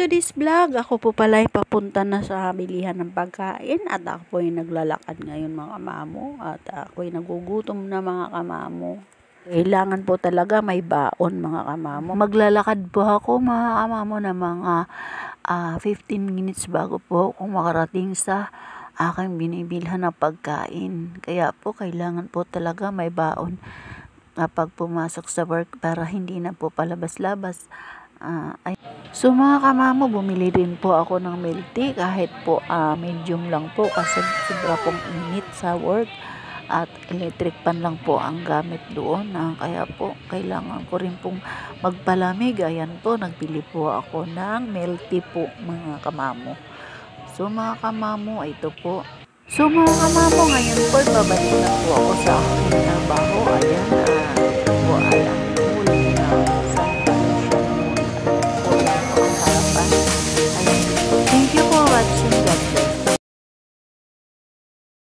today's vlog. Ako po pala ay papunta na sa bilihan ng pagkain at ako po ay naglalakad ngayon mga kamamo at ako ay nagugutom na mga kamamo. Kailangan po talaga may baon mga kamamo. Maglalakad po ako mga kamamo na mga 15 minutes bago po ako makarating sa aking binibilhan ng pagkain. Kaya po kailangan po talaga may baon kapag pumasok sa work para hindi na po palabas-labas. So mga kamamo, bumili din po ako ng milk tea kahit po medium lang po kasi sobra pong init sa work at electric pan lang po ang gamit doon. Kaya po kailangan ko rin pong magpalamig. Ayan po, nagbili po ako ng milk tea po mga kamamo. So mga kamamo, ito po. So mga kamamo, ngayon po babalik na po ako sa akin ng